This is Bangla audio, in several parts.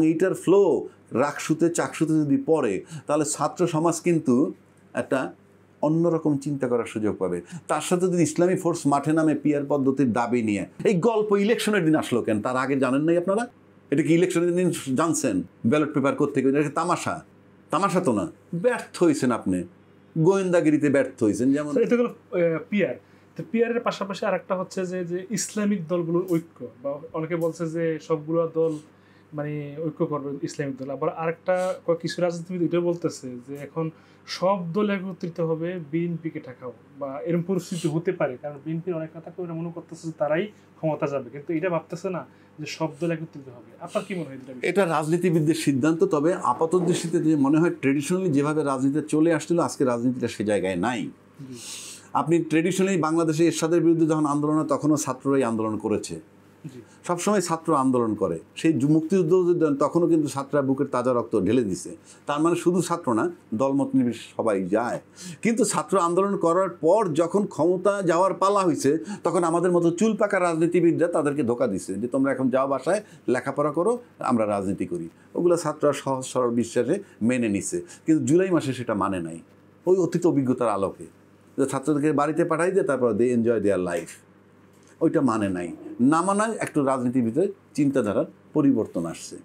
এইটার ফ্লো রাকসুতে চাকসুতে যদি পড়ে তাহলে ছাত্র সমাজ কিন্তু একটা অন্যরকম চিন্তা করার সুযোগ পাবে। তার সাথে যদি ইসলামী ফোর্স মাঠে নামে পিয়ার পদ্ধতির দাবি নিয়ে, এই গল্প ইলেকশনের দিন আসলো কেন? তার আগে জানেন নাই আপনারা? এটা কি ইলেকশনের দিন জানছেন ব্যালট পেপার কোত্থেকে? এটা তামাশা, তামাশা তো না। ব্যর্থ হয়েছেন আপনি, গোয়েন্দাগিরিতে ব্যর্থ হয়েছেন। যেমন এটা হলো পিয়ার। তো পিয়ারের পাশাপাশি আরেকটা হচ্ছে যে ইসলামিক দলগুলোর ঐক্য, বা অনেকে বলছে যে সবগুলো দল মানে ঐক্য করবে ইসলামিক দল। আবার আরেকটা কিছু রাজনীতিবিদ এটাও বলতেছে যে এখন সব দল একত্রিত হবে বিএনপিকে ঠেকাও, বা এরকম পরিস্থিতি হতে পারে, কারণ বিএনপির অনেক কথা ওরা মনে করতেছে যে তারাই ক্ষমতা যাবে, কিন্তু এটা ভাবতেছে না যে সব দল একত্রিত হবে। আপনার কি মনে হয়? এটা রাজনীতিবিদদের সিদ্ধান্ত। তবে আপাত দৃষ্টিতে যে মনে হয় ট্রেডিশনালি যেভাবে রাজনীতিতে চলে আসছিল, আজকে রাজনীতিটা সে জায়গায় নাই। আপনি ট্রেডিশনালি বাংলাদেশে এরশাদের বিরুদ্ধে যখন আন্দোলন হয় তখনও ছাত্ররাই আন্দোলন করেছে, সবসময় ছাত্র আন্দোলন করে। সেই মুক্তিযুদ্ধ তখনও কিন্তু ছাত্ররা বুকের তাজা রক্ত ঢেলে দিছে। তার মানে শুধু ছাত্র না, দলমত নির্বিশেষে সবাই যায়। কিন্তু ছাত্র আন্দোলন করার পর যখন ক্ষমতা যাওয়ার পালা হয়েছে, তখন আমাদের মতো চুল পাকা রাজনীতিবিদরা তাদেরকে ধোকা দিচ্ছে যে তোমরা এখন যাও বাসায় লেখাপড়া করো, আমরা রাজনীতি করি। ওগুলো ছাত্ররা সহজ সরল বিশ্বাসে মেনে নিছে। কিন্তু জুলাই মাসে সেটা মানে নাই, ওই অতীত অভিজ্ঞতার আলোকে যে ছাত্রদেরকে বাড়িতে পাঠাই দিয়ে তারপর দে এনজয় দেয়ার লাইফ, ওইটা মানে নাই। না মানায় একটু রাজনীতির ভিতরে চিন্তাধারার পরিবর্তন আসছে।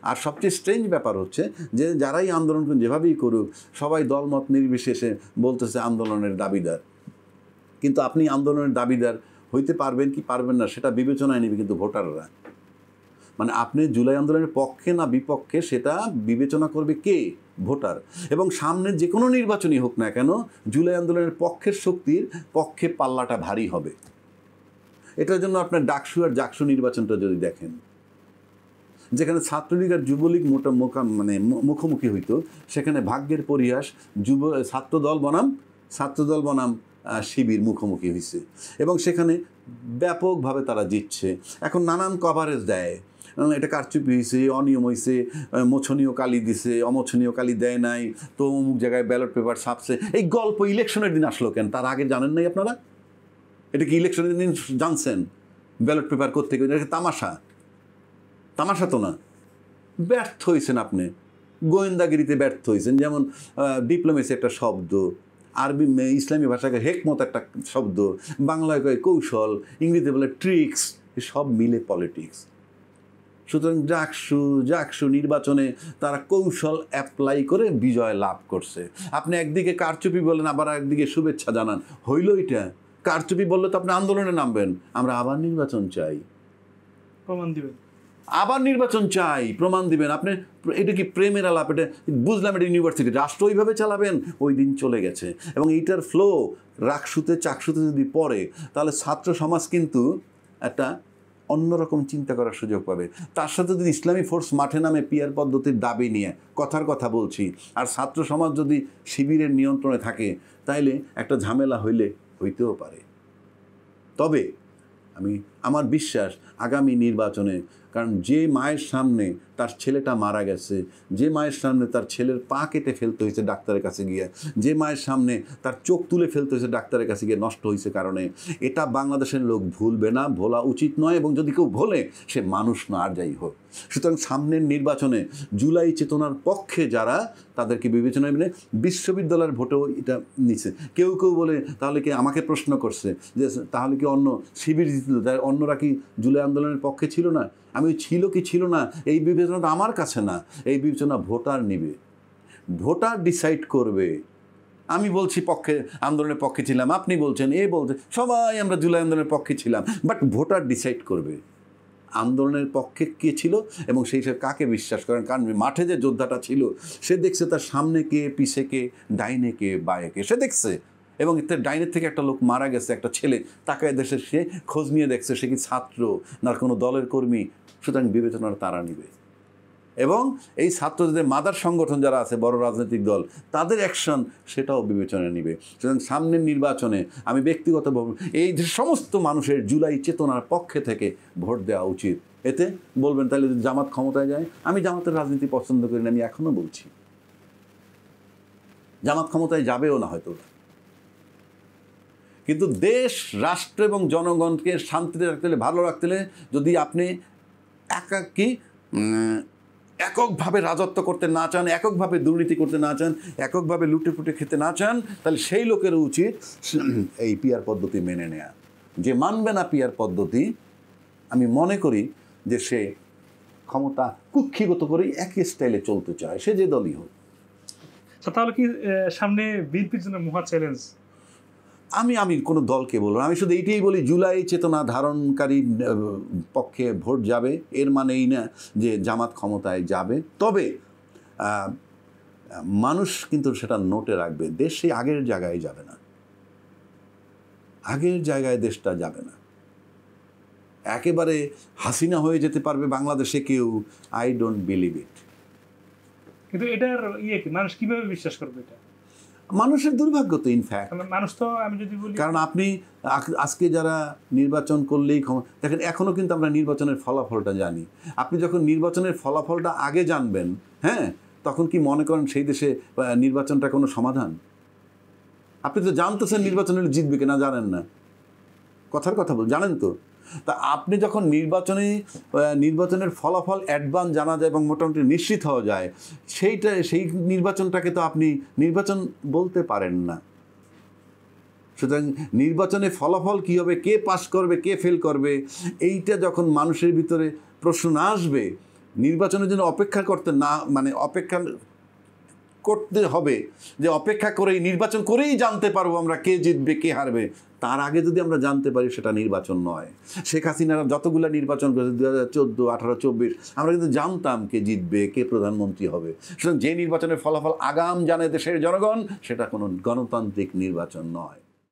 আর সবচেয়ে স্ট্রেঞ্জ ব্যাপার হচ্ছে যে যারাই আন্দোলন যেভাবেই করুক, সবাই দলমত নির্বিশেষে বলতেছে আন্দোলনের দাবিদার। কিন্তু আপনি আন্দোলনের দাবিদার হইতে পারবেন কি পারবেন না সেটা বিবেচনায় নেবে কিন্তু ভোটাররা। মানে আপনি জুলাই আন্দোলনের পক্ষে না বিপক্ষে সেটা বিবেচনা করবে কে? ভোটার। এবং সামনে যে কোনো নির্বাচনই হোক না কেন, জুলাই আন্দোলনের পক্ষের শক্তির পক্ষে পাল্লাটা ভারী হবে। এটার জন্য আপনার ডাকসু আর জাকসু নির্বাচনটা যদি দেখেন, যেখানে ছাত্রলীগ আর যুবলীগ মুখোমুখি হইতো, সেখানে ভাগ্যের পরিহাস ছাত্রদল বনাম শিবির মুখোমুখি হয়েছে এবং সেখানে ব্যাপকভাবে তারা জিতছে। এখন নানান কভারেজ দেয়, এটা কারচুপি হয়েছে, অনিয়ম হয়েছে, মোছনীয় কালি দিছে, অমোছনীয় কালি দেয় নাই, তো অমুক জায়গায় ব্যালট পেপার ছাপছে। এই গল্প ইলেকশনের দিন আসলো কেন? তার আগে জানেন নাই আপনারা? এটা কি ইলেকশনের দিন জানছেন ব্যালট পেপার কোত্থেকে? এটা তামাশা, তামাশা তো না। ব্যর্থ হয়েছেন আপনি, গোয়েন্দাগিরিতে ব্যর্থ হয়েছেন। যেমন ডিপ্লোমেসি একটা শব্দ, আরবি ইসলামী ভাষাকে হেকমত একটা শব্দ, বাংলায় কয় কৌশল, ইংরেজিতে বলে ট্রিক্স, সব মিলে পলিটিক্স। সুতরাং জাকসু নির্বাচনে তারা কৌশল অ্যাপ্লাই করে বিজয় লাভ করছে। আপনি একদিকে কারচুপি বলেন, আবার একদিকে শুভেচ্ছা জানান, হইল এটা? কারচুপি বললে তো আপনি আন্দোলনে নামবেন, আমরা আবার নির্বাচন চাই, প্রমাণ দিবেন, আবার নির্বাচন চাই, প্রমাণ দিবেন। আপনি এটা কি প্রেমের আলাপ? এটা বুঝলাম, এটা ইউনিভার্সিটি, রাষ্ট্র ওইভাবে চালাবেন। ওই দিন চলে গেছে। এবং এইটার ফ্লো রাকসুতে চাকসুতে যদি পড়ে তাহলে ছাত্র সমাজ কিন্তু একটা অন্যরকম চিন্তা করার সুযোগ পাবে। তার সাথে যদি ইসলামী ফোর্স মাঠে নামে পিয়ার পদ্ধতির দাবি নিয়ে, কথার কথা বলছি, আর ছাত্র সমাজ যদি শিবিরের নিয়ন্ত্রণে থাকে, তাইলে একটা ঝামেলা হইতেও পারে। তবে আমার বিশ্বাস আগামী নির্বাচনে, কারণ যে মায়ের সামনে তার ছেলেটা মারা গেছে, যে মায়ের সামনে তার ছেলের পা কেটে ফেলতে হয়েছে ডাক্তারের কাছে গিয়ে, যে মায়ের সামনে তার চোখ তুলে ফেলতে হয়েছে ডাক্তারের কাছে গিয়ে, নষ্ট হয়েছে কারণে, এটা বাংলাদেশের লোক ভুলবে না, ভোলা উচিত নয়। এবং যদি কেউ ভোলে সে মানুষ না, আর যাই হোক। সুতরাং সামনের নির্বাচনে জুলাই চেতনার পক্ষে যারা, তাদেরকে বিবেচনায় মেনে বিশ্ববিদ্যালয়ের ভোটেও এটা নিচ্ছে। কেউ বলে তাহলে কি, আমাকে প্রশ্ন করছে যে তাহলে কি অন্য শিবির জিতল, অন্যরা কি জুলাই আন্দোলনের পক্ষে ছিল না? আমি ছিল কি ছিল না এই বিবেচনাটা আমার কাছে না, এই বিবেচনা ভোটার নিবে, ভোটার ডিসাইড করবে। আমি বলছি আন্দোলনের পক্ষে ছিলাম, আপনি বলছেন, বলছে, সবাই আমরা জুলাই আন্দোলনের পক্ষে ছিলাম, বাট ভোটার ডিসাইড করবে আন্দোলনের পক্ষে কে ছিল এবং সেই হিসেবে কাকে বিশ্বাস করেন। কারণ মাঠে যে যোদ্ধাটা ছিল, সে দেখছে তার সামনে কে, পিছে কে, ডাইনে কে, বায়ে কে, সে দেখছে। এবং ডাইনের থেকে একটা লোক মারা গেছে, একটা ছেলে, তাকায় দেশে সে খোঁজ নিয়ে দেখছে সে কি ছাত্র না কোনো দলের কর্মী। সুতরাং বিবেচনার তারা নিবে। এবং এই ছাত্রদের মাদার সংগঠন যারা আছে, বড় রাজনৈতিক দল, তাদের অ্যাকশন সেটাও বিবেচনায় নিবে। সুতরাং সামনের নির্বাচনে আমি ব্যক্তিগতভাবে এই যে সমস্ত মানুষের জুলাই চেতনার পক্ষে থেকে ভোট দেওয়া উচিত। এতে বলবেন তাহলে যদি জামাত ক্ষমতায় যায়, আমি জামাতের রাজনীতি পছন্দ করি না, আমি এখনও বলছি জামাত ক্ষমতায় যাবেও না হয়তো, কিন্তু দেশ, রাষ্ট্র এবং জনগণকে শান্তিতে রাখতে হলে, ভালো রাখতে হলে, যদি আপনি একাকী এককভাবে রাজত্ব করতে না চান, এককভাবে দুর্নীতি করতে না চান, এককভাবে লুটে পুটে খেতে না চান, তাহলে সেই লোকের উচিত এই পিআর পদ্ধতি মেনে নেয়া। যে মানবে না পিআর পদ্ধতি, আমি মনে করি যে সে ক্ষমতা কুক্ষিগত করেই একই স্টাইলে চলতে চায়, সে যে দলই হোক। তাহলে কি সামনে বিএনপির জন্য মহা চ্যালেঞ্জ? আমি কোনো দলকে বলবো, আমি শুধু এইটাই বলি, জুলাই চেতনা ধারণকারী পক্ষে ভোট যাবে, এর মানে এই না যে জামাত ক্ষমতায় যাবে। তবে মানুষ কিন্তু সেটা নোটে রাখবে, দেশ সেই আগের জায়গায় যাবে না, আগের জায়গায় দেশটা যাবে না। একেবারে হাসিনা হয়ে যেতে পারবে বাংলাদেশে কেউ, আই ডোন্ট বিলিভ ইট। কিন্তু এটার কি মানুষ কিভাবে বিশ্বাস করবে এটা? মানুষের দুর্ভাগ্য তো ইনফ্যাক্ট। মানুষ তো, আমি যদি বলি, কারণ আপনি আজকে যারা নির্বাচন করলেই দেখেন, এখনও কিন্তু আমরা নির্বাচনের ফলাফলটা জানি। আপনি যখন নির্বাচনের ফলাফলটা আগে জানবেন, হ্যাঁ, তখন কি মনে করেন সেই দেশে নির্বাচনটা কোনো সমাধান? আপনি তো জানতেছেন নির্বাচনে জিতবে কিনা, জানেন না, কথার কথা বল, জানেন তো। তা আপনি যখন নির্বাচনের ফলাফল অ্যাডভান্স জানা যায় এবং মোটামুটি নিশ্চিত হওয়া যায়, সেই নির্বাচনটাকে তো আপনি নির্বাচন বলতে পারেন না। সুতরাং নির্বাচনের ফলাফল কী হবে, কে পাস করবে, কে ফেল করবে, এইটা যখন মানুষের ভিতরে প্রশ্ন না আসবে, নির্বাচনের জন্য অপেক্ষা করতে না, মানে অপেক্ষা করতে হবে যে অপেক্ষা করেই নির্বাচন করেই জানতে পারবো আমরা কে জিতবে কে হারবে। তার আগে যদি আমরা জানতে পারি, সেটা নির্বাচন নয়। শেখ হাসিনারা যতগুলো নির্বাচন করেছে 2014, 18, 24, আমরা কিন্তু জানতাম কে জিতবে, কে প্রধানমন্ত্রী হবে। সুতরাং যে নির্বাচনের ফলাফল আগাম জানে দেশের জনগণ, সেটা কোনো গণতান্ত্রিক নির্বাচন নয়।